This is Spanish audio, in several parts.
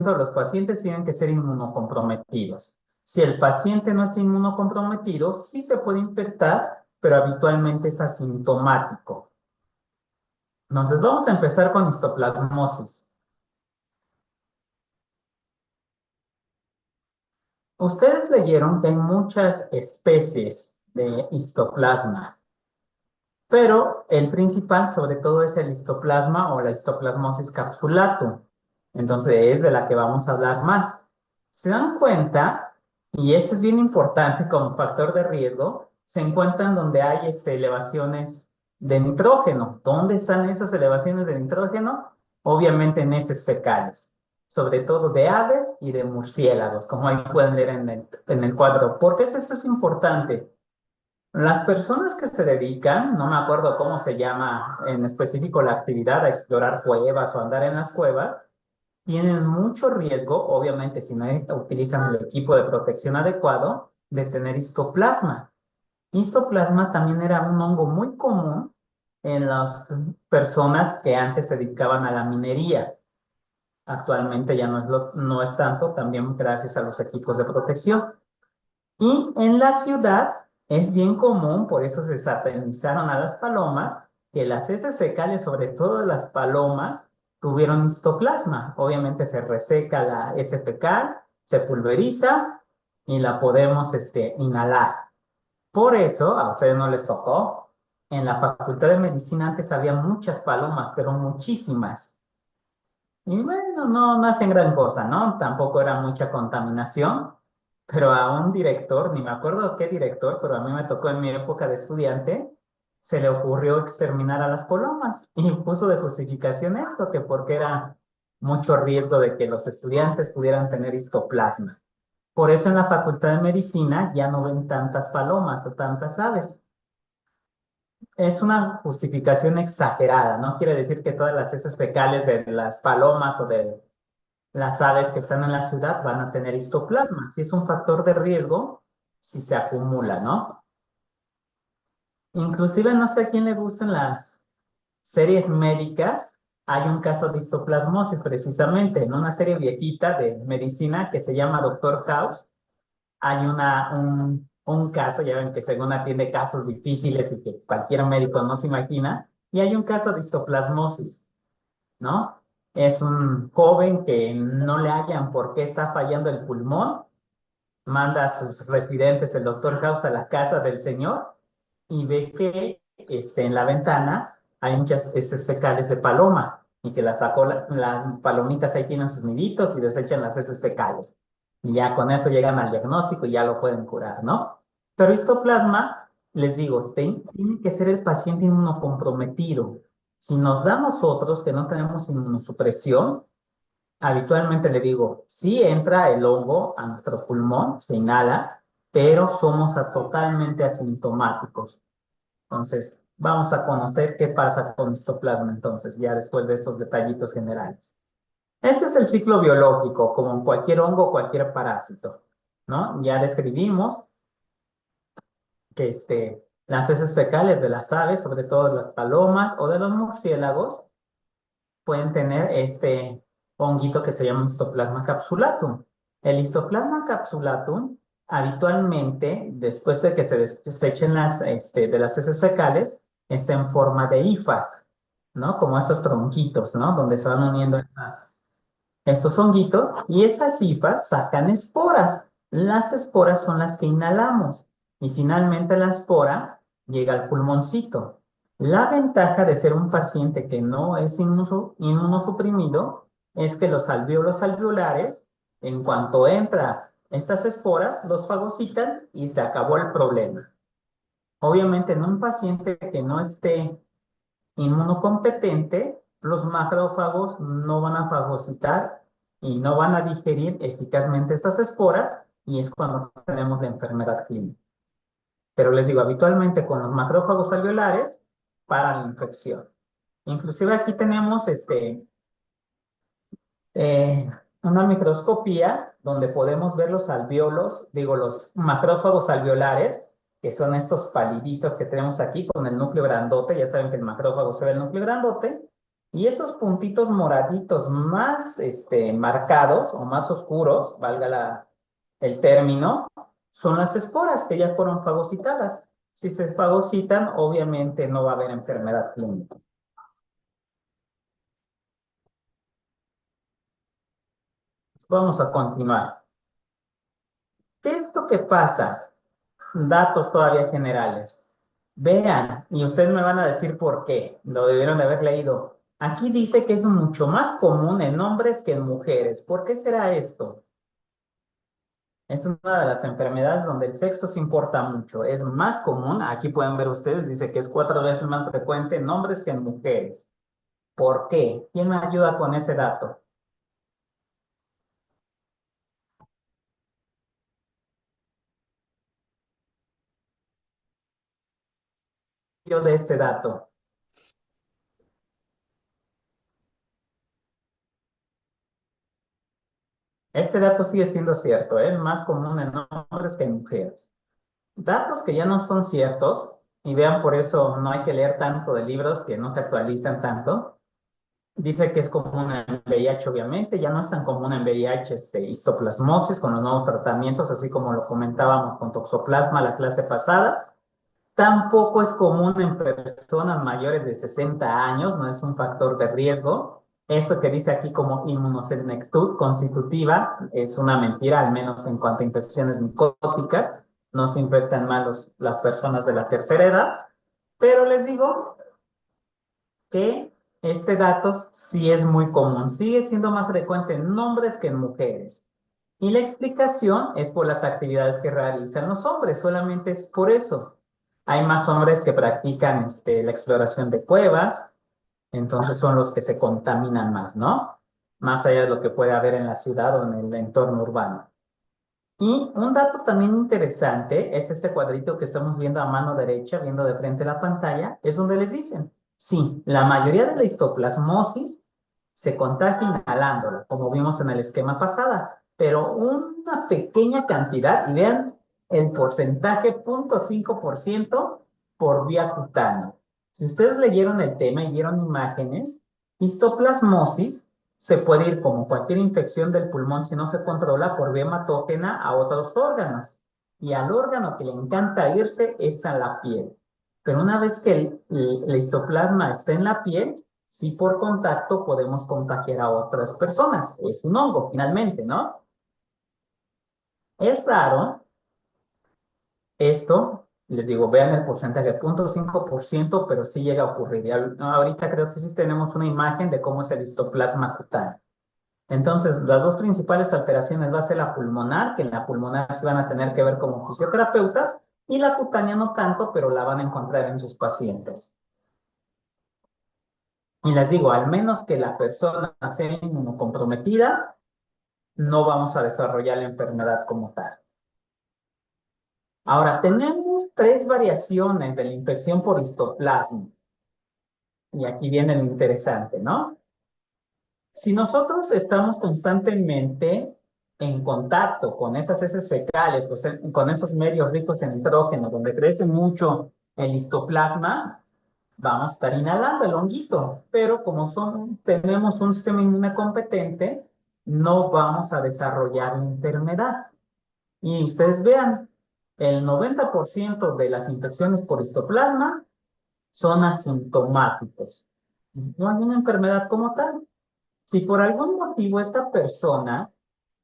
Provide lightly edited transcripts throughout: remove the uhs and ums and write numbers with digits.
los pacientes tienen que ser inmunocomprometidos. Si el paciente no está inmunocomprometido, sí se puede infectar, pero habitualmente es asintomático. Entonces, vamos a empezar con histoplasmosis. Ustedes leyeron que hay muchas especies de histoplasma, pero el principal sobre todo es el histoplasma o la histoplasmosis capsulatum. Entonces es de la que vamos a hablar más. ¿Se dan cuenta? Y esto es bien importante como factor de riesgo. Se encuentran donde hay elevaciones de nitrógeno. ¿Dónde están esas elevaciones de nitrógeno? Obviamente en heces fecales, sobre todo de aves y de murciélagos, como ahí pueden leer en el cuadro. ¿Por qué esto es importante? Las personas que se dedican, no me acuerdo cómo se llama en específico la actividad, a explorar cuevas o andar en las cuevas, tienen mucho riesgo, obviamente si no utilizan el equipo de protección adecuado, de tener histoplasma. Histoplasma también era un hongo muy común en las personas que antes se dedicaban a la minería. Actualmente ya no es tanto, también gracias a los equipos de protección. Y en la ciudad es bien común, por eso se satanizaron a las palomas, que las heces fecales, sobre todo las palomas, tuvieron histoplasma. Obviamente se reseca la heces fecal, se pulveriza y la podemos inhalar. Por eso, a ustedes no les tocó, en la Facultad de Medicina antes había muchas palomas, pero muchísimas. Y bueno, no hacen gran cosa, ¿no? Tampoco era mucha contaminación, pero a un director, ni me acuerdo qué director, pero a mí me tocó en mi época de estudiante, se le ocurrió exterminar a las palomas y puso de justificación esto, que porque era mucho riesgo de que los estudiantes pudieran tener histoplasma. Por eso en la Facultad de Medicina ya no ven tantas palomas o tantas aves. Es una justificación exagerada, no quiere decir que todas las heces fecales de las palomas o de las aves que están en la ciudad van a tener histoplasma. Si es un factor de riesgo, si se acumula, ¿no? Inclusive no sé a quién le gustan las series médicas. Hay un caso de histoplasmosis precisamente en una serie viejita de medicina que se llama Doctor House. Hay un caso, ya ven que según atiende casos difíciles y que cualquier médico no se imagina, y hay un caso de histoplasmosis, ¿no? Es un joven que no le hallan por qué está fallando el pulmón, manda a sus residentes, el doctor House, a la casa del señor y ve que en la ventana hay muchas heces fecales de paloma y que las palomitas ahí tienen sus niditos y desechan las heces fecales. Y ya con eso llegan al diagnóstico y ya lo pueden curar, ¿no? Pero histoplasma, les digo, tiene que ser el paciente inmunocomprometido. Si nos da a nosotros que no tenemos inmunosupresión, habitualmente le digo, sí entra el hongo a nuestro pulmón, se inhala, pero somos totalmente asintomáticos. Entonces, vamos a conocer qué pasa con histoplasma entonces, ya después de estos detallitos generales. Este es el ciclo biológico, como en cualquier hongo, cualquier parásito, ¿no? Ya describimos que las heces fecales de las aves, sobre todo las palomas o de los murciélagos, pueden tener este honguito que se llama Histoplasma capsulatum. El Histoplasma capsulatum, habitualmente, después de que se desechen de las heces fecales, está en forma de hifas, ¿no? Como estos tronquitos, ¿no? Donde se van uniendo estos honguitos, y esas hifas sacan esporas. Las esporas son las que inhalamos, y finalmente la espora llega al pulmoncito. La ventaja de ser un paciente que no es inmunosuprimido es que los alvéolos alveolares, en cuanto entra estas esporas, los fagocitan y se acabó el problema. Obviamente, en un paciente que no esté inmunocompetente, los macrófagos no van a fagocitar y no van a digerir eficazmente estas esporas y es cuando tenemos la enfermedad clínica. Pero les digo, habitualmente con los macrófagos alveolares para la infección. Inclusive aquí tenemos eh, una microscopía donde podemos ver los alvéolos, digo, los macrófagos alveolares, que son estos paliditos que tenemos aquí con el núcleo grandote. Ya saben que el macrófago se ve el núcleo grandote. Y esos puntitos moraditos más marcados o más oscuros, valga el término, son las esporas que ya fueron fagocitadas. Si se fagocitan, obviamente no va a haber enfermedad clínica. Vamos a continuar. ¿Qué es lo que pasa? Datos todavía generales. Vean, y ustedes me van a decir por qué. Lo debieron de haber leído. Aquí dice que es mucho más común en hombres que en mujeres. ¿Por qué será esto? Es una de las enfermedades donde el sexo se importa mucho. Es más común, aquí pueden ver ustedes, dice que es 4 veces más frecuente en hombres que en mujeres. ¿Por qué? ¿Quién me ayuda con ese dato? Yo de este dato. Este dato sigue siendo cierto, es más común en hombres que en mujeres. Datos que ya no son ciertos, y vean por eso no hay que leer tanto de libros que no se actualizan tanto. Dice que es común en VIH, obviamente, ya no es tan común en VIH histoplasmosis con los nuevos tratamientos, así como lo comentábamos con toxoplasma la clase pasada. Tampoco es común en personas mayores de 60 años, no es un factor de riesgo. Esto que dice aquí como inmunosenectud constitutiva es una mentira, al menos en cuanto a infecciones micóticas. No se infectan mal las personas de la tercera edad, pero les digo que este dato sí es muy común, sigue siendo más frecuente en hombres que en mujeres. Y la explicación es por las actividades que realizan los hombres, solamente es por eso. Hay más hombres que practican la exploración de cuevas, entonces son los que se contaminan más, ¿no? Más allá de lo que puede haber en la ciudad o en el entorno urbano. Y un dato también interesante es este cuadrito que estamos viendo a mano derecha, viendo de frente la pantalla, es donde les dicen, sí, la mayoría de la histoplasmosis se contagia inhalándola, como vimos en el esquema pasada, pero una pequeña cantidad, y vean el porcentaje, 0.5% por vía cutánea. Si ustedes leyeron el tema y vieron imágenes, histoplasmosis se puede ir como cualquier infección del pulmón si no se controla por vía hematógena a otros órganos. Y al órgano que le encanta irse es a la piel. Pero una vez que el histoplasma está en la piel, sí por contacto podemos contagiar a otras personas. Es un hongo, finalmente, ¿no? Es raro esto, les digo, vean el porcentaje, 0.5%, pero sí llega a ocurrir. Y ahorita creo que sí tenemos una imagen de cómo es el histoplasma cutáneo. Entonces, las dos principales alteraciones va a ser la pulmonar, que en la pulmonar se van a tener que ver como fisioterapeutas, y la cutánea no tanto, pero la van a encontrar en sus pacientes. Y les digo, al menos que la persona sea inmunocomprometida, no vamos a desarrollar la enfermedad como tal. Ahora, tenemos tres variaciones de la infección por histoplasma. Y aquí viene lo interesante, ¿no? Si nosotros estamos constantemente en contacto con esas heces fecales, con esos medios ricos en nitrógeno, donde crece mucho el histoplasma, vamos a estar inhalando el honguito, pero como tenemos un sistema inmune competente, no vamos a desarrollar la enfermedad. Y ustedes vean, el 90% de las infecciones por histoplasma son asintomáticos. No hay una enfermedad como tal. Si por algún motivo esta persona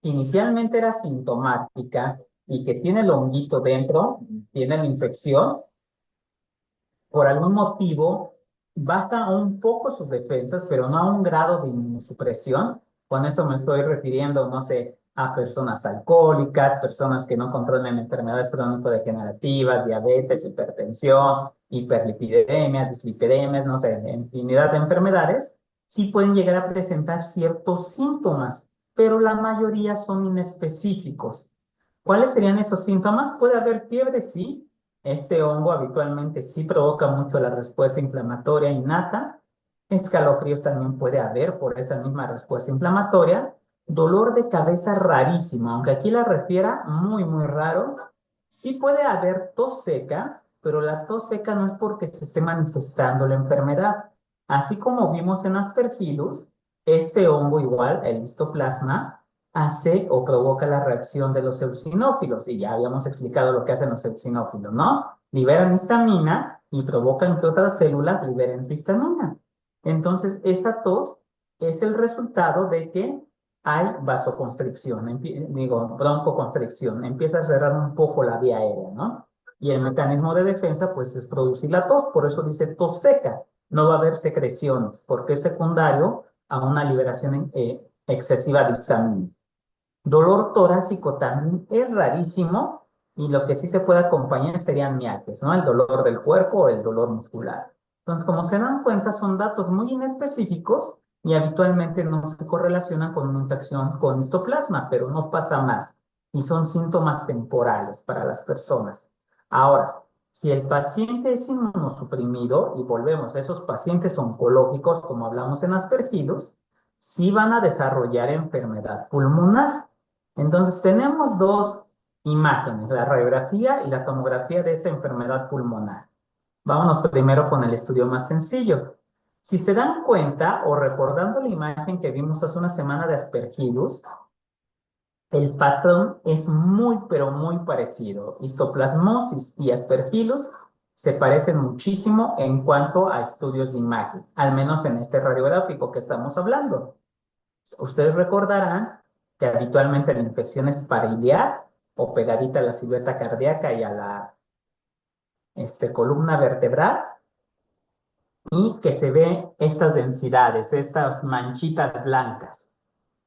inicialmente era sintomática y que tiene el honguito dentro, tiene la infección, por algún motivo baja un poco sus defensas, pero no a un grado de inmunosupresión. Con esto me estoy refiriendo, no sé, a personas alcohólicas, personas que no controlan enfermedades crónico-degenerativas, diabetes, hipertensión, hiperlipidemia, dislipidemias, no sé, infinidad de enfermedades, sí pueden llegar a presentar ciertos síntomas, pero la mayoría son inespecíficos. ¿Cuáles serían esos síntomas? Puede haber fiebre, sí. Este hongo habitualmente sí provoca mucho la respuesta inflamatoria innata. Escalofríos también puede haber por esa misma respuesta inflamatoria. Dolor de cabeza rarísimo, aunque aquí la refiera muy, muy raro. Sí puede haber tos seca, pero la tos seca no es porque se esté manifestando la enfermedad. Así como vimos en Aspergillus, este hongo igual, el histoplasma, hace o provoca la reacción de los eosinófilos. Y ya habíamos explicado lo que hacen los eosinófilos, ¿no? Liberan histamina y provocan que otras células liberen histamina. Entonces, esa tos es el resultado de que hay vasoconstricción, digo, broncoconstricción. Empieza a cerrar un poco la vía aérea, ¿no? Y el mecanismo de defensa, pues, es producir la tos. Por eso dice tos seca. No va a haber secreciones, porque es secundario a una liberación excesiva de histamina. Dolor torácico también es rarísimo y lo que sí se puede acompañar serían mialgias, ¿no? El dolor del cuerpo o el dolor muscular. Entonces, como se dan cuenta, son datos muy inespecíficos y habitualmente no se correlacionan con una infección con histoplasma, pero no pasa más y son síntomas temporales para las personas. Ahora, si el paciente es inmunosuprimido, y volvemos a esos pacientes oncológicos, como hablamos en Aspergillus, sí van a desarrollar enfermedad pulmonar. Entonces, tenemos dos imágenes, la radiografía y la tomografía de esta enfermedad pulmonar. Vámonos primero con el estudio más sencillo. Si se dan cuenta, o recordando la imagen que vimos hace una semana de Aspergillus, el patrón es muy, pero muy parecido. Histoplasmosis y Aspergillus se parecen muchísimo en cuanto a estudios de imagen, al menos en este radiográfico que estamos hablando. Ustedes recordarán que habitualmente la infección es pariliar o pegadita a la silueta cardíaca y a la columna vertebral y que se ve estas densidades, estas manchitas blancas.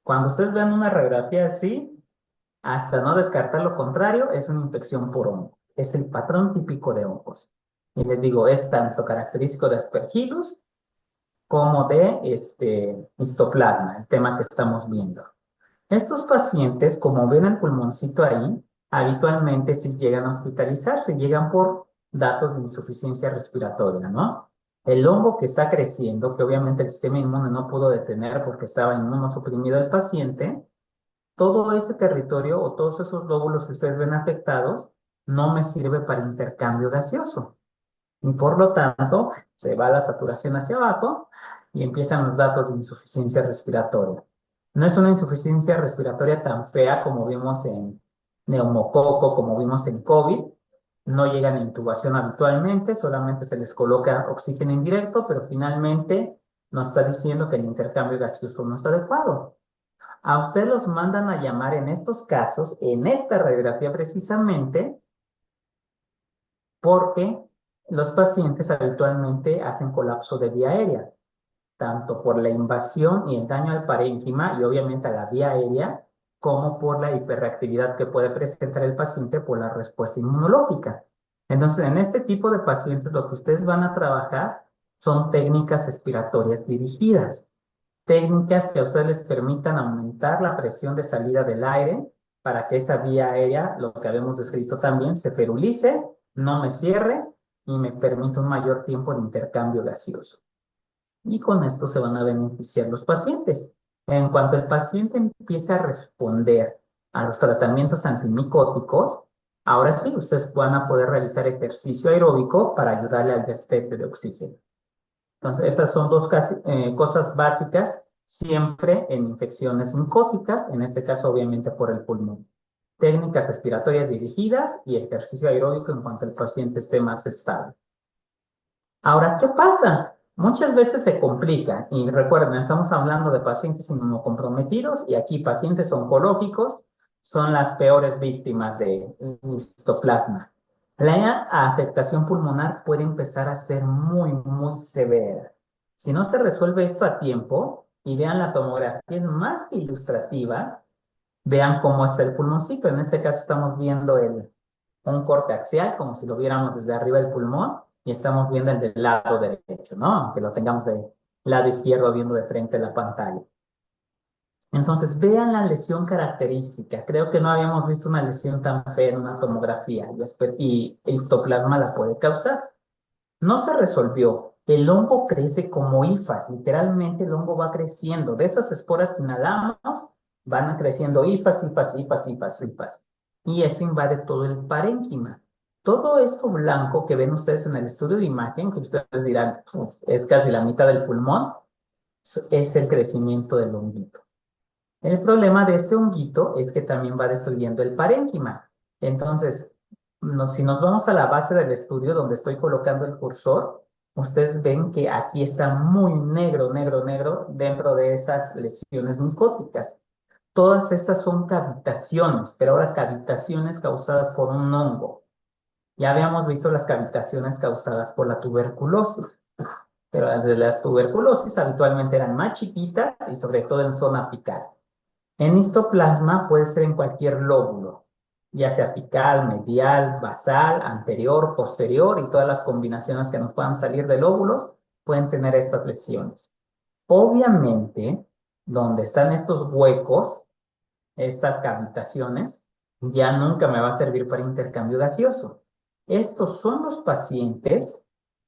Cuando ustedes vean una radiografía así, hasta no descartar lo contrario, es una infección por hongo. Es el patrón típico de hongos. Y les digo, es tanto característico de Aspergillus como de histoplasma, el tema que estamos viendo. Estos pacientes, como ven el pulmoncito ahí, habitualmente si llegan a hospitalizarse, llegan por datos de insuficiencia respiratoria, ¿no? El hongo que está creciendo, que obviamente el sistema inmune no pudo detener porque estaba inmunosuprimido el paciente, todo ese territorio o todos esos lóbulos que ustedes ven afectados no me sirve para intercambio gaseoso. Y por lo tanto, se va la saturación hacia abajo y empiezan los datos de insuficiencia respiratoria. No es una insuficiencia respiratoria tan fea como vimos en neumococo, como vimos en COVID. No llegan a intubación habitualmente, solamente se les coloca oxígeno indirecto, pero finalmente nos está diciendo que el intercambio gaseoso no es adecuado. A usted los mandan a llamar en estos casos, en esta radiografía precisamente, porque los pacientes habitualmente hacen colapso de vía aérea, tanto por la invasión y el daño al parénquima y obviamente a la vía aérea, como por la hiperreactividad que puede presentar el paciente por la respuesta inmunológica. Entonces, en este tipo de pacientes, lo que ustedes van a trabajar son técnicas expiratorias dirigidas, técnicas que a ustedes les permitan aumentar la presión de salida del aire para que esa vía aérea, lo que habíamos descrito también, se ferulice, no me cierre y me permita un mayor tiempo de intercambio gaseoso. Y con esto se van a beneficiar los pacientes. En cuanto el paciente empiece a responder a los tratamientos antimicóticos, ahora sí, ustedes van a poder realizar ejercicio aeróbico para ayudarle al destete de oxígeno. Entonces, esas son dos cosas básicas siempre en infecciones micóticas, en este caso obviamente por el pulmón. Técnicas respiratorias dirigidas y ejercicio aeróbico en cuanto el paciente esté más estable. Ahora, ¿qué pasa? Muchas veces se complica y recuerden, estamos hablando de pacientes inmunocomprometidos y aquí pacientes oncológicos son las peores víctimas de histoplasma. La afectación pulmonar puede empezar a ser muy, muy severa. Si no se resuelve esto a tiempo, y vean la tomografía, es más que ilustrativa, vean cómo está el pulmoncito. En este caso estamos viendo un corte axial, como si lo viéramos desde arriba del pulmón, y estamos viendo el del lado derecho, ¿no? Aunque lo tengamos del lado izquierdo viendo de frente la pantalla. Entonces, vean la lesión característica. Creo que no habíamos visto una lesión tan fea en una tomografía y histoplasma la puede causar. No se resolvió. El hongo crece como hifas. Literalmente el hongo va creciendo. De esas esporas que inhalamos, van creciendo hifas, hifas, hifas, hifas, hifas. Y eso invade todo el parénquima. Todo esto blanco que ven ustedes en el estudio de imagen, que ustedes dirán, "Puf, es casi la mitad del pulmón", es el crecimiento del honguito. El problema de este honguito es que también va destruyendo el parénquima. Entonces, si nos vamos a la base del estudio donde estoy colocando el cursor, ustedes ven que aquí está muy negro, negro, negro dentro de esas lesiones micóticas. Todas estas son cavitaciones, pero ahora cavitaciones causadas por un hongo. Ya habíamos visto las cavitaciones causadas por la tuberculosis, pero las tuberculosis habitualmente eran más chiquitas y sobre todo en zona apical. En histoplasma puede ser en cualquier lóbulo, ya sea apical, medial, basal, anterior, posterior y todas las combinaciones que nos puedan salir de lóbulos pueden tener estas lesiones. Obviamente, donde están estos huecos, estas cavitaciones, ya nunca me va a servir para intercambio gaseoso. Estos son los pacientes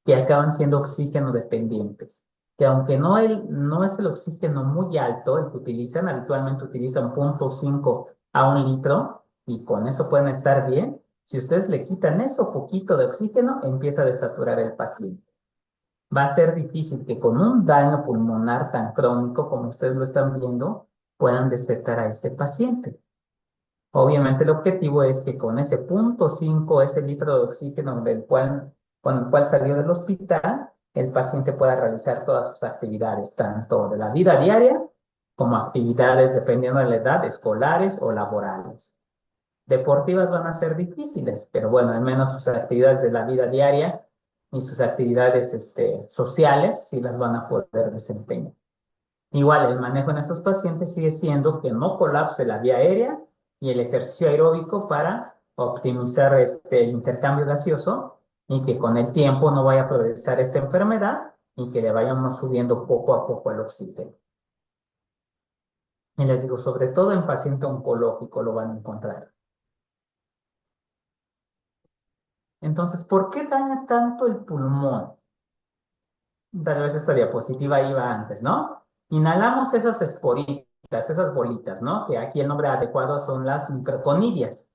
que acaban siendo oxígeno dependientes, que aunque no es el oxígeno muy alto, el que utilizan, habitualmente utilizan 0.5 a 1 litro, y con eso pueden estar bien. Si ustedes le quitan eso poquito de oxígeno, empieza a desaturar el paciente. Va a ser difícil que con un daño pulmonar tan crónico como ustedes lo están viendo, puedan destetar a ese paciente. Obviamente el objetivo es que con ese 0.5, ese litro de oxígeno con el cual salió del hospital, el paciente pueda realizar todas sus actividades, tanto de la vida diaria como actividades, dependiendo de la edad, escolares o laborales. Deportivas van a ser difíciles, pero bueno, al menos sus actividades de la vida diaria y sus actividades sociales sí las van a poder desempeñar. Igual, el manejo en estos pacientes sigue siendo que no colapse la vía aérea y el ejercicio aeróbico para optimizar el intercambio gaseoso y que con el tiempo no vaya a progresar esta enfermedad y que le vayamos subiendo poco a poco el oxígeno. Y les digo, sobre todo en paciente oncológico lo van a encontrar. Entonces, ¿por qué daña tanto el pulmón? Tal vez esta diapositiva iba antes, ¿no? Inhalamos esas esporitas, esas bolitas, ¿no? Que aquí el nombre adecuado son las microconidias.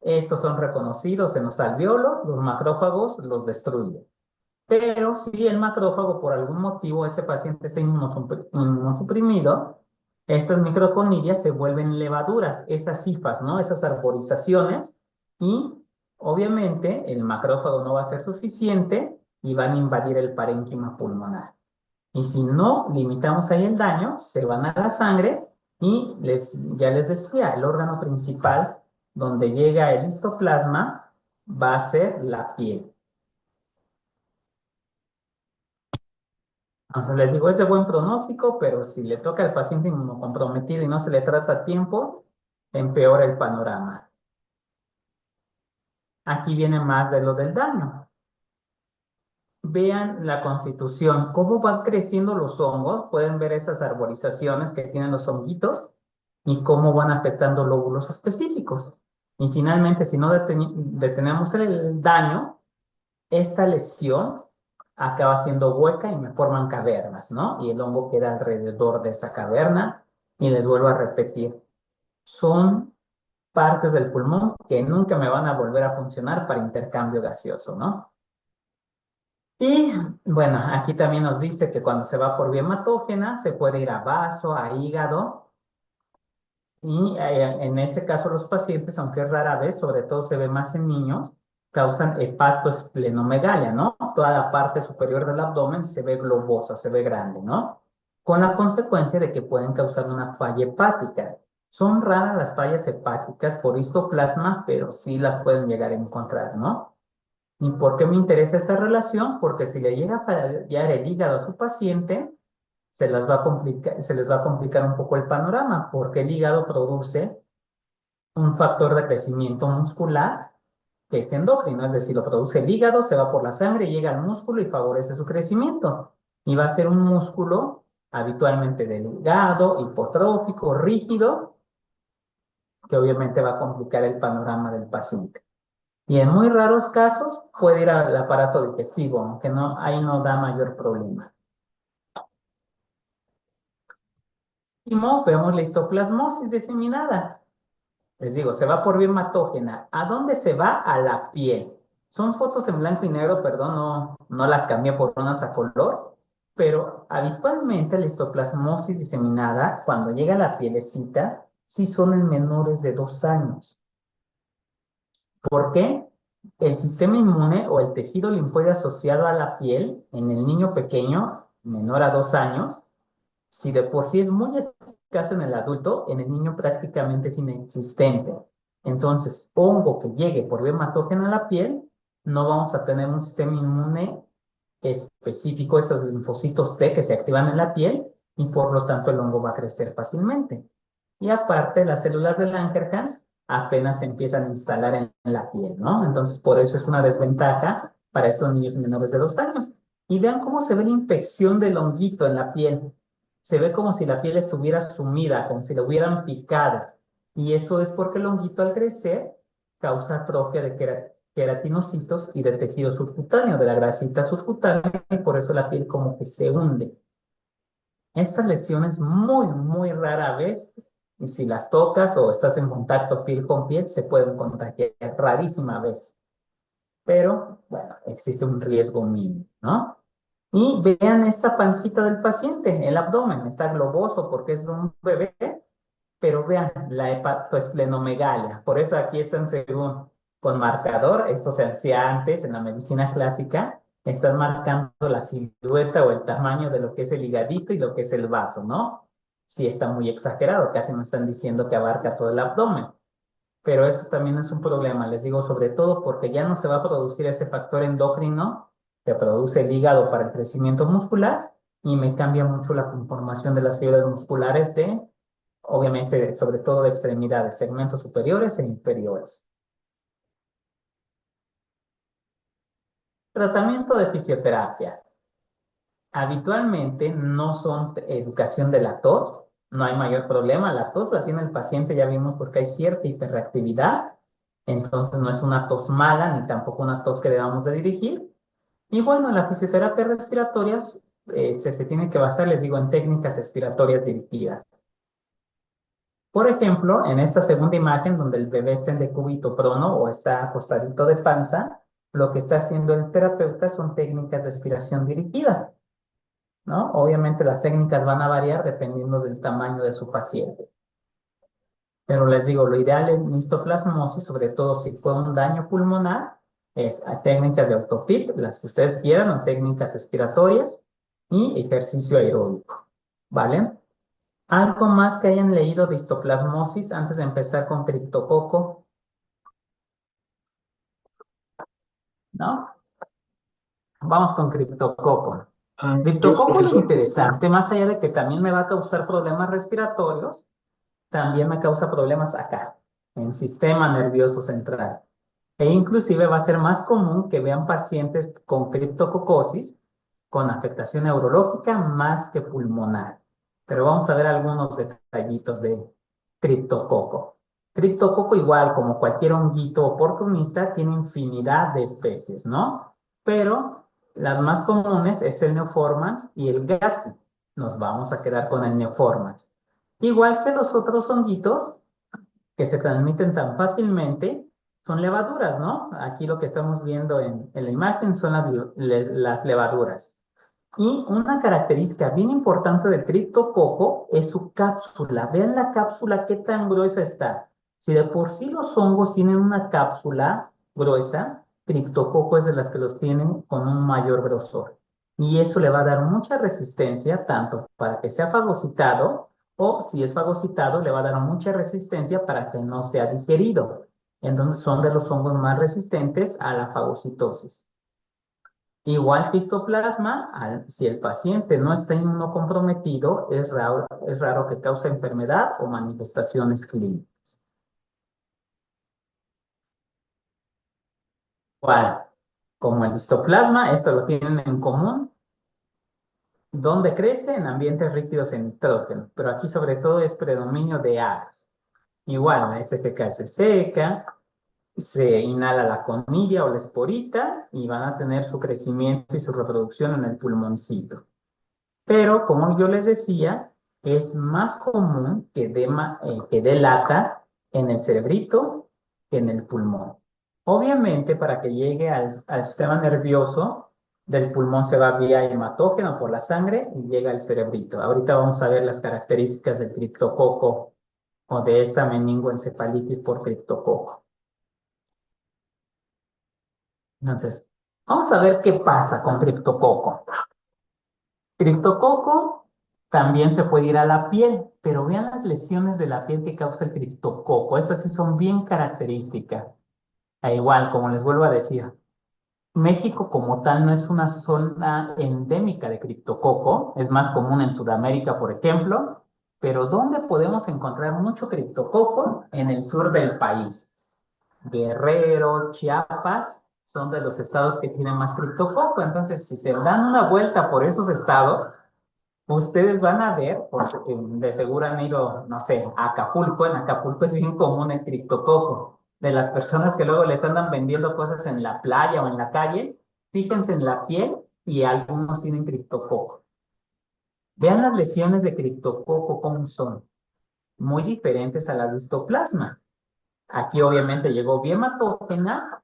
Estos son reconocidos en los alveolos, los macrófagos los destruyen. Pero si el macrófago, por algún motivo, ese paciente está inmunosuprimido, estas microconidias se vuelven levaduras, esas hifas, ¿no? Esas arborizaciones, y obviamente el macrófago no va a ser suficiente y van a invadir el parénquima pulmonar. Y si no limitamos ahí el daño, se van a la sangre y ya les decía, el órgano principal donde llega el histoplasma va a ser la piel. Entonces les digo, es de buen pronóstico, pero si le toca al paciente inmunocomprometido y no se le trata a tiempo, empeora el panorama. Aquí viene más de lo del daño. Vean la constitución, cómo van creciendo los hongos. Pueden ver esas arborizaciones que tienen los honguitos y cómo van afectando lóbulos específicos. Y finalmente, si no detenemos el daño, esta lesión acaba siendo hueca y me forman cavernas, ¿no? Y el hongo queda alrededor de esa caverna. Y les vuelvo a repetir, son partes del pulmón que nunca me van a volver a funcionar para intercambio gaseoso, ¿no? Y bueno, aquí también nos dice que cuando se va por vía hematógena se puede ir a vaso, a hígado, y en ese caso los pacientes, aunque es rara vez, sobre todo se ve más en niños, causan hepatoesplenomegalia, ¿no? Toda la parte superior del abdomen se ve globosa, se ve grande, ¿no? Con la consecuencia de que pueden causar una falla hepática. Son raras las fallas hepáticas por histoplasma, pero sí las pueden llegar a encontrar, ¿no? ¿Y por qué me interesa esta relación? Porque si le llega a fallar el hígado a su paciente, se les va a complicar un poco el panorama, porque el hígado produce un factor de crecimiento muscular que es endócrino, es decir, lo produce el hígado, se va por la sangre, llega al músculo y favorece su crecimiento. Y va a ser un músculo habitualmente delgado, hipotrófico, rígido, que obviamente va a complicar el panorama del paciente. Y en muy raros casos puede ir al aparato digestivo, aunque no, ahí no da mayor problema. Último, vemos la histoplasmosis diseminada. Les digo, se va por vía hematógena. ¿A dónde se va? A la piel. Son fotos en blanco y negro, perdón, no las cambié por unas a color, pero habitualmente la histoplasmosis diseminada, cuando llega a la pielecita, sí son en menores de 2 años. ¿Por qué? El sistema inmune o el tejido linfoide asociado a la piel en el niño pequeño, menor a 2 años, si de por sí es muy escaso en el adulto, en el niño prácticamente es inexistente. Entonces, hongo que llegue por vía hematógena a la piel, no vamos a tener un sistema inmune específico, esos linfocitos T que se activan en la piel, y por lo tanto el hongo va a crecer fácilmente. Y aparte, las células de Langerhans apenas se empiezan a instalar en la piel, ¿no? Entonces, por eso es una desventaja para estos niños menores de 2 años. Y vean cómo se ve la infección del honguito en la piel. Se ve como si la piel estuviera sumida, como si la hubieran picado. Y eso es porque el honguito al crecer causa atrofia de queratinocitos y de tejido subcutáneo, de la grasita subcutánea, y por eso la piel como que se hunde. Estas lesiones muy rara vez, y si las tocas o estás en contacto piel con piel, se pueden contagiar rarísima vez. Pero, bueno, existe un riesgo mínimo, ¿no? Y vean esta pancita del paciente, el abdomen, está globoso porque es un bebé, pero vean la hepatoesplenomegalia. Por eso aquí están según con marcador, esto se hacía antes en la medicina clásica, están marcando la silueta o el tamaño de lo que es el higadito y lo que es el vaso, ¿no? Sí está muy exagerado, casi me están diciendo que abarca todo el abdomen. Pero esto también es un problema, les digo, sobre todo porque ya no se va a producir ese factor endocrino que produce el hígado para el crecimiento muscular y me cambia mucho la conformación de las fibras musculares de, obviamente, sobre todo de extremidades, segmentos superiores e inferiores. Tratamiento de fisioterapia. Habitualmente no son educación de la tos, no hay mayor problema. La tos la tiene el paciente, ya vimos, porque hay cierta hiperreactividad, entonces no es una tos mala ni tampoco una tos que debamos de dirigir. Y bueno, la fisioterapia respiratoria se tiene que basar, les digo, en técnicas respiratorias dirigidas. Por ejemplo, en esta segunda imagen donde el bebé está en decúbito prono o está acostadito de panza, lo que está haciendo el terapeuta son técnicas de respiración dirigida, ¿no? Obviamente las técnicas van a variar dependiendo del tamaño de su paciente. Pero les digo, lo ideal en histoplasmosis, sobre todo si fue un daño pulmonar, es a técnicas de autopip, las que ustedes quieran, o técnicas respiratorias y ejercicio aeróbico, ¿vale? ¿Algo más que hayan leído de histoplasmosis antes de empezar con criptococo? ¿No? Vamos con criptococo. Yo, Criptococo lo profesor, interesante, más allá de que también me va a causar problemas respiratorios, también me causa problemas acá, en el sistema nervioso central. E inclusive va a ser más común que vean pacientes con criptococosis con afectación neurológica más que pulmonar. Pero vamos a ver algunos detallitos de criptococo. Criptococo, igual como cualquier honguito oportunista, tiene infinidad de especies, ¿no? Pero las más comunes es el Neoformans y el Gatti. Nos vamos a quedar con el Neoformans. Igual que los otros honguitos que se transmiten tan fácilmente, son levaduras, ¿no? Aquí lo que estamos viendo en la imagen son las levaduras. Y una característica bien importante del criptococo es su cápsula. Vean la cápsula, qué tan gruesa está. Si de por sí los hongos tienen una cápsula gruesa, criptococo es de las que los tienen con un mayor grosor. Y eso le va a dar mucha resistencia, tanto para que sea fagocitado, o si es fagocitado, le va a dar mucha resistencia para que no sea digerido. Entonces son de los hongos más resistentes a la fagocitosis. Igual que histoplasma, si el paciente no está inmunocomprometido, es raro que cause enfermedad o manifestaciones clínicas. Igual, como el histoplasma, esto lo tienen en común. ¿Dónde crece? En ambientes rígidos en nitrógeno, pero aquí sobre todo es predominio de agas. Igual, la SPK se seca, se inhala la conilla o la esporita y van a tener su crecimiento y su reproducción en el pulmoncito. Pero, como yo les decía, es más común que dé lata en el cerebrito que en el pulmón. Obviamente, para que llegue al sistema nervioso, del pulmón se va vía hematógeno por la sangre y llega al cerebrito. Ahorita vamos a ver las características del criptococo o de esta meningoencefalitis por criptococo. Entonces, vamos a ver qué pasa con criptococo. Criptococo también se puede ir a la piel, pero vean las lesiones de la piel que causa el criptococo. Estas sí son bien características. E igual, como les vuelvo a decir, México como tal no es una zona endémica de criptococo, es más común en Sudamérica, por ejemplo, pero ¿dónde podemos encontrar mucho criptococo? En el sur del país. Guerrero, Chiapas, son de los estados que tienen más criptococo. Entonces, si se dan una vuelta por esos estados, ustedes van a ver, de seguro han ido, no sé, a Acapulco. En Acapulco es bien común el criptococo. De las personas que luego les andan vendiendo cosas en la playa o en la calle, fíjense en la piel y algunos tienen criptococo. Vean las lesiones de criptococo cómo son. Muy diferentes a las de histoplasma. Aquí obviamente llegó bien hematógena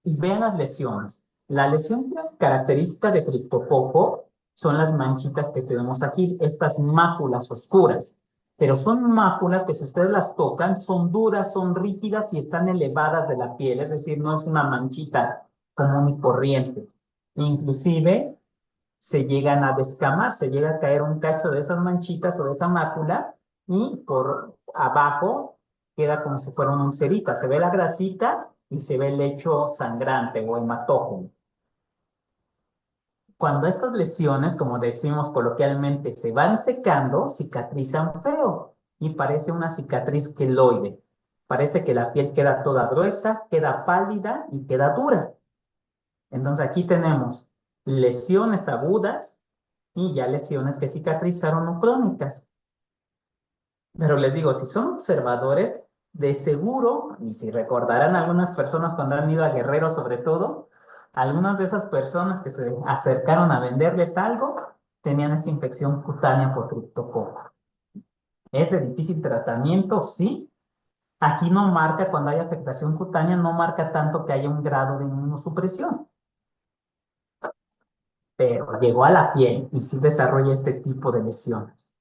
y vean las lesiones. La lesión característica de criptococo son las manchitas que tenemos aquí, estas máculas oscuras. Pero son máculas que si ustedes las tocan, son duras, son rígidas y están elevadas de la piel. Es decir, no es una manchita común y corriente. Inclusive se llegan a descamar, se llega a caer un cacho de esas manchitas o de esa mácula y por abajo queda como si fuera una ulcerita. Se ve la grasita y se ve el lecho sangrante o hematógeno. Cuando estas lesiones, como decimos coloquialmente, se van secando, cicatrizan feo y parece una cicatriz queloide. Parece que la piel queda toda gruesa, queda pálida y queda dura. Entonces aquí tenemos lesiones agudas y ya lesiones que cicatrizaron o crónicas. Pero les digo, si son observadores, de seguro, y si recordarán algunas personas cuando han ido a Guerrero sobre todo, algunas de esas personas que se acercaron a venderles algo tenían esta infección cutánea por criptococo. ¿Es de difícil tratamiento? Sí. Aquí no marca, cuando hay afectación cutánea, no marca tanto que haya un grado de inmunosupresión. Pero llegó a la piel y sí desarrolla este tipo de lesiones.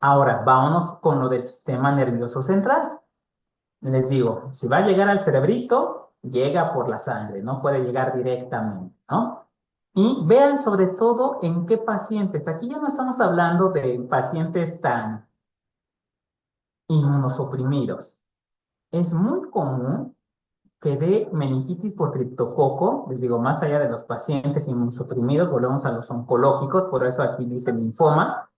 Ahora, vámonos con lo del sistema nervioso central. Les digo, si va a llegar al cerebrito, llega por la sangre, no puede llegar directamente, ¿no? Y vean sobre todo en qué pacientes. Aquí ya no estamos hablando de pacientes tan inmunosuprimidos. Es muy común que dé meningitis por criptococo, les digo, más allá de los pacientes inmunosuprimidos, volvemos a los oncológicos, por eso aquí dice linfoma,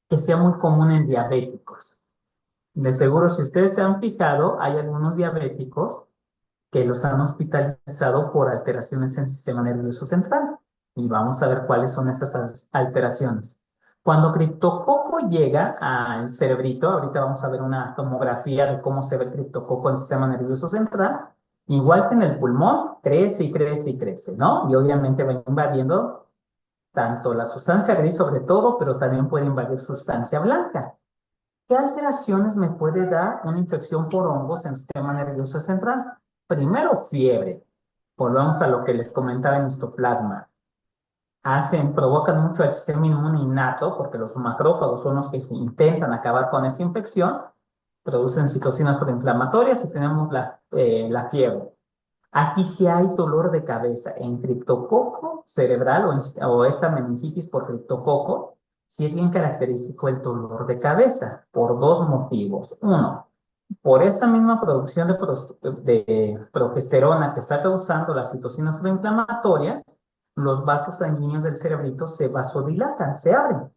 que sea muy común en diabéticos. De seguro, si ustedes se han fijado, hay algunos diabéticos que los han hospitalizado por alteraciones en el sistema nervioso central. Y vamos a ver cuáles son esas alteraciones. Cuando criptococo llega al cerebrito, ahorita vamos a ver una tomografía de cómo se ve el criptococo en el sistema nervioso central, igual que en el pulmón, crece y crece y crece, ¿no? Y obviamente va invadiendo tanto la sustancia gris sobre todo, pero también puede invadir sustancia blanca. ¿Qué alteraciones me puede dar una infección por hongos en el sistema nervioso central? Primero, fiebre. Volvamos a lo que les comentaba en histoplasma. Provocan mucho el sistema inmune innato, porque los macrófagos son los que se intentan acabar con esta infección, producen citocinas proinflamatorias y tenemos la fiebre. Aquí sí hay dolor de cabeza en criptococo cerebral o esta meningitis por criptococo. Sí es bien característico el dolor de cabeza por dos motivos. Uno, por esa misma producción de progesterona que está causando las citocinas proinflamatorias, los vasos sanguíneos del cerebrito se vasodilatan, se abren.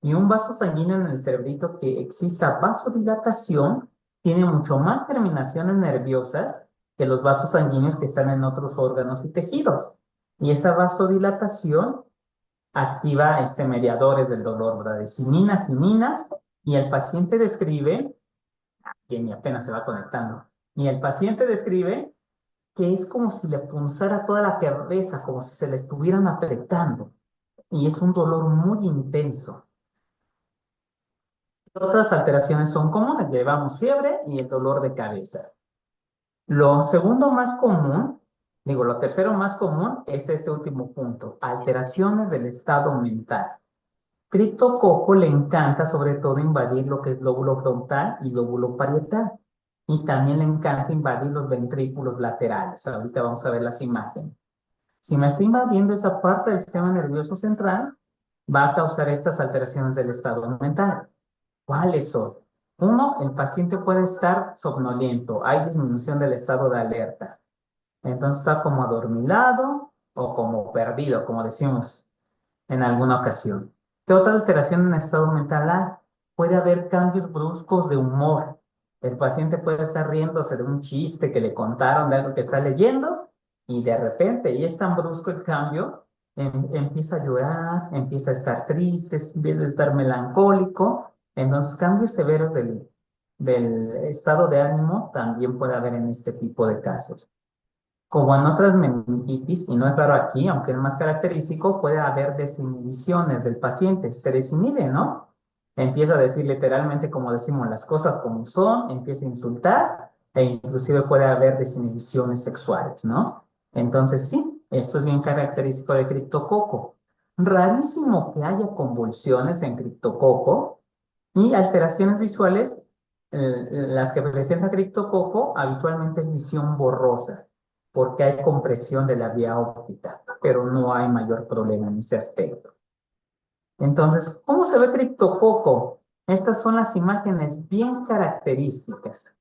Y un vaso sanguíneo en el cerebrito que exista vasodilatación tiene mucho más terminaciones nerviosas que los vasos sanguíneos que están en otros órganos y tejidos. Y esa vasodilatación activa mediadores del dolor, ¿verdad? De siminas, y el paciente describe, que ni apenas se va conectando, y el paciente describe que es como si le punzara toda la cabeza, como si se le estuvieran apretando. Y es un dolor muy intenso. Otras alteraciones son comunes, llevamos fiebre y el dolor de cabeza. Lo segundo más común, lo tercero más común es este último punto, alteraciones del estado mental. Criptococo le encanta sobre todo invadir lo que es lóbulo frontal y lóbulo parietal. Y también le encanta invadir los ventrículos laterales. Ahorita vamos a ver las imágenes. Si me está invadiendo esa parte del sistema nervioso central, va a causar estas alteraciones del estado mental. ¿Cuáles son? Uno, el paciente puede estar somnoliento, hay disminución del estado de alerta. Entonces está como adormilado o como perdido, como decimos en alguna ocasión. ¿Qué otra alteración en el estado mental hay? Puede haber cambios bruscos de humor. El paciente puede estar riéndose de un chiste que le contaron de algo que está leyendo y de repente, y es tan brusco el cambio, empieza a llorar, empieza a estar triste, empieza a estar melancólico. Entonces, cambios severos del estado de ánimo también puede haber en este tipo de casos. Como en otras meningitis, y no es raro aquí, aunque es más característico, puede haber desinhibiciones del paciente. Se desinhibe, ¿no? Empieza a decir literalmente, como decimos, las cosas como son, empieza a insultar, e inclusive puede haber desinhibiciones sexuales, ¿no? Entonces, sí, esto es bien característico de criptococo. Rarísimo que haya convulsiones en criptococo y alteraciones visuales. Las que presenta criptococo habitualmente es visión borrosa porque hay compresión de la vía óptica, pero no hay mayor problema en ese aspecto. Entonces, ¿cómo se ve criptococo? Estas son las imágenes bien características.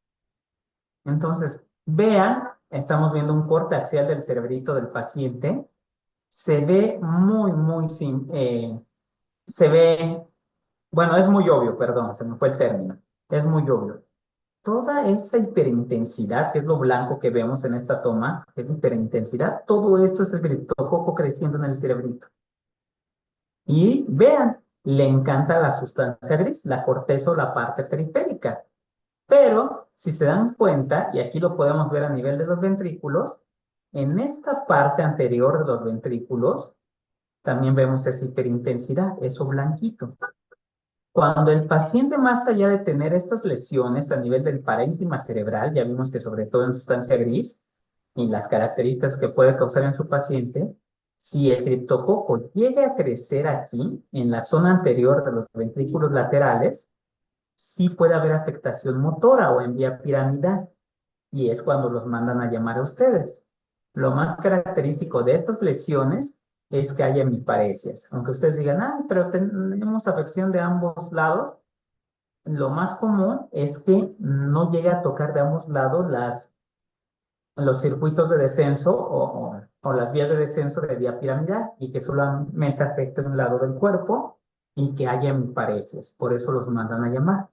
Entonces, vean, estamos viendo un corte axial del cerebrito del paciente. Se ve se ve, bueno, es muy obvio, perdón, se me fue el término. Es muy obvio. Toda esta hiperintensidad, que es lo blanco que vemos en esta toma, es hiperintensidad, todo esto es el criptococo creciendo en el cerebrito. Y vean, le encanta la sustancia gris, la corteza o la parte periférica. Pero, si se dan cuenta, y aquí lo podemos ver a nivel de los ventrículos, en esta parte anterior de los ventrículos, también vemos esa hiperintensidad, eso blanquito. Cuando el paciente, más allá de tener estas lesiones a nivel del parénquima cerebral, ya vimos que sobre todo en sustancia gris, y las características que puede causar en su paciente, si el criptococo llega a crecer aquí, en la zona anterior de los ventrículos laterales, sí puede haber afectación motora o en vía piramidal, y es cuando los mandan a llamar a ustedes. Lo más característico de estas lesiones es que haya hemiparesias. Aunque ustedes digan, ah, pero tenemos afección de ambos lados, lo más común es que no llegue a tocar de ambos lados los circuitos de descenso o las vías de descenso de vía piramidal y que solamente afecte un lado del cuerpo y que haya hemiparesias. Por eso los mandan a llamar.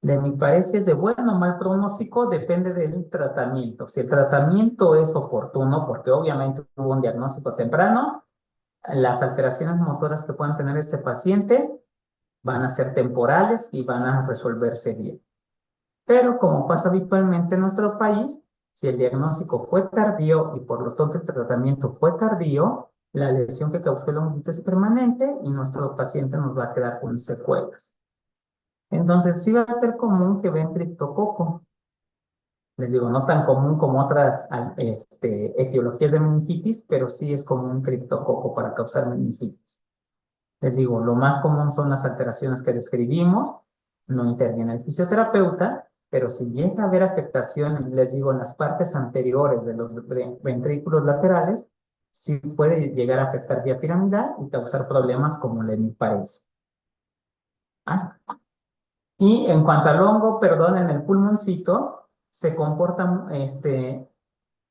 La hemiparesia es de bueno o mal pronóstico, depende del tratamiento. Si el tratamiento es oportuno, porque obviamente hubo un diagnóstico temprano, las alteraciones motoras que puedan tener este paciente van a ser temporales y van a resolverse bien. Pero como pasa habitualmente en nuestro país, si el diagnóstico fue tardío y por lo tanto el tratamiento fue tardío, la lesión que causó la longitud es permanente y nuestro paciente nos va a quedar con secuelas. Entonces sí va a ser común que vean criptococo. Les digo, no tan común como otras etiologías de meningitis, pero sí es común criptococo para causar meningitis. Les digo, lo más común son las alteraciones que describimos, no interviene el fisioterapeuta, pero si llega a haber afectación, les digo, en las partes anteriores de los ventrículos laterales, sí puede llegar a afectar vía piramidal y causar problemas como la hemiparesia. ¿Ah? Y en cuanto al hongo, perdón, en el pulmoncito, se comporta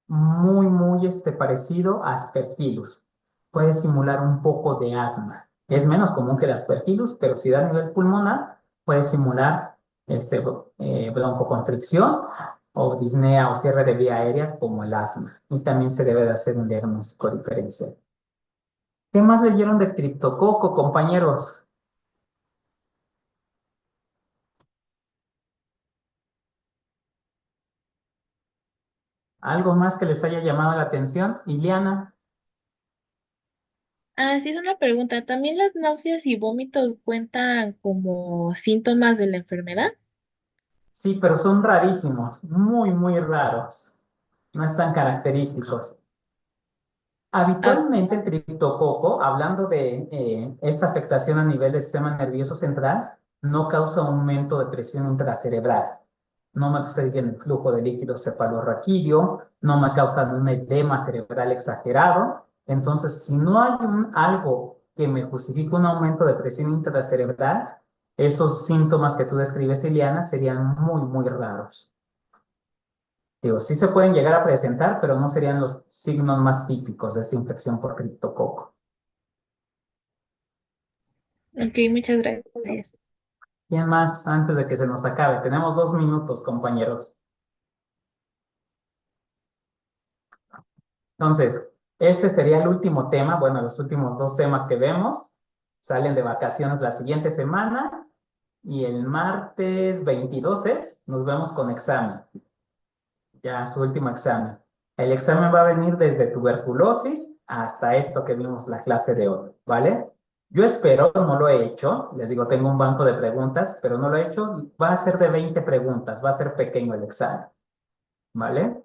muy parecido a Aspergillus. Puede simular un poco de asma. Es menos común que el Aspergillus, pero si da a nivel pulmonar, puede simular broncoconstricción o disnea o cierre de vía aérea como el asma. Y también se debe de hacer un diagnóstico diferencial. ¿Qué más leyeron de criptococo, compañeros? ¿Algo más que les haya llamado la atención? Iliana. Sí, es una pregunta. ¿También las náuseas y vómitos cuentan como síntomas de la enfermedad? Sí, pero son rarísimos, muy, muy raros. No están característicos. Ah, Habitualmente el triptococo, hablando de esta afectación a nivel del sistema nervioso central, no causa aumento de presión intracerebral. No me obstruye el flujo de líquido cefalorraquídeo, no me causa un edema cerebral exagerado. Entonces, si no hay algo que me justifique un aumento de presión intracerebral, esos síntomas que tú describes, Ileana, serían muy, muy raros. Digo, sí se pueden llegar a presentar, pero no serían los signos más típicos de esta infección por criptococo. ok, muchas gracias. ¿Quién más antes de que se nos acabe? Tenemos 2 minutos, compañeros. Entonces, este sería el último tema. Bueno, los últimos dos temas que vemos salen de vacaciones la siguiente semana y el martes 22 nos vemos con examen. Ya, su último examen. El examen va a venir desde tuberculosis hasta esto que vimos la clase de hoy, ¿vale? Yo espero, no lo he hecho, les digo, tengo un banco de preguntas, pero no lo he hecho, va a ser de 20 preguntas, va a ser pequeño el examen, ¿vale?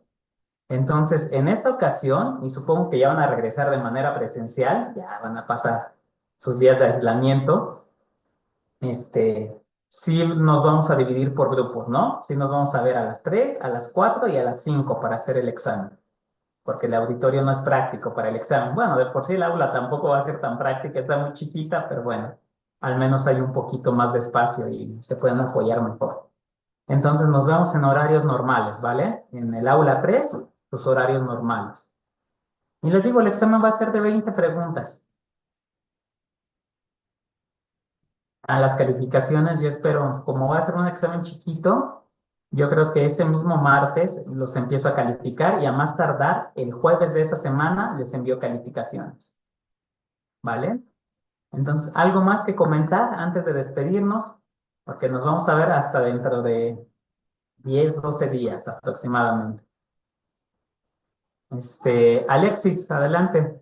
Entonces, en esta ocasión, y supongo que ya van a regresar de manera presencial, ya van a pasar sus días de aislamiento, sí nos vamos a dividir por grupos, ¿no? Sí nos vamos a ver a las 3, a las 4 y a las 5 para hacer el examen, porque el auditorio no es práctico para el examen. Bueno, de por sí el aula tampoco va a ser tan práctica, está muy chiquita, pero bueno, al menos hay un poquito más de espacio y se pueden apoyar mejor. Entonces nos vemos en horarios normales, ¿vale? En el aula 3, los horarios normales. Y les digo, el examen va a ser de 20 preguntas. A las calificaciones, yo espero, como va a ser un examen chiquito, yo creo que ese mismo martes los empiezo a calificar y a más tardar el jueves de esa semana les envío calificaciones, ¿vale? Entonces, ¿algo más que comentar antes de despedirnos? Porque nos vamos a ver hasta dentro de 10, 12 días aproximadamente. Alexis, adelante.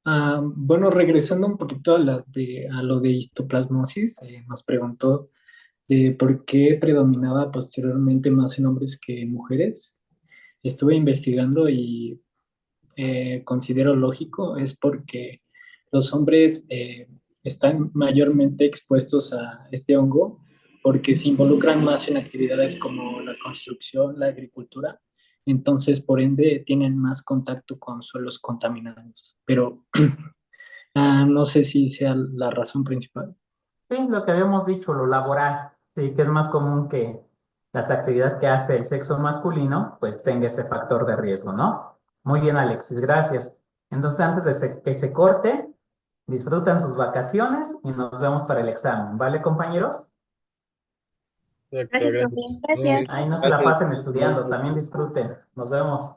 Bueno, regresando un poquito a lo de histoplasmosis, nos preguntó de por qué predominaba posteriormente más en hombres que en mujeres. Estuve investigando y considero lógico, es porque los hombres están mayormente expuestos a este hongo porque se involucran más en actividades como la construcción, la agricultura, entonces por ende tienen más contacto con suelos contaminados. Pero no sé si sea la razón principal. Sí, lo que habíamos dicho, lo laboral, sí, que es más común que las actividades que hace el sexo masculino, pues tenga este factor de riesgo, ¿no? Muy bien, Alexis, gracias. Entonces, antes de que se corte, disfrutan sus vacaciones y nos vemos para el examen, ¿vale, compañeros? Exacto, Gracias, profe. gracias. Gracias. Ahí no se la Gracias. pasen estudiando, también disfruten. Nos vemos.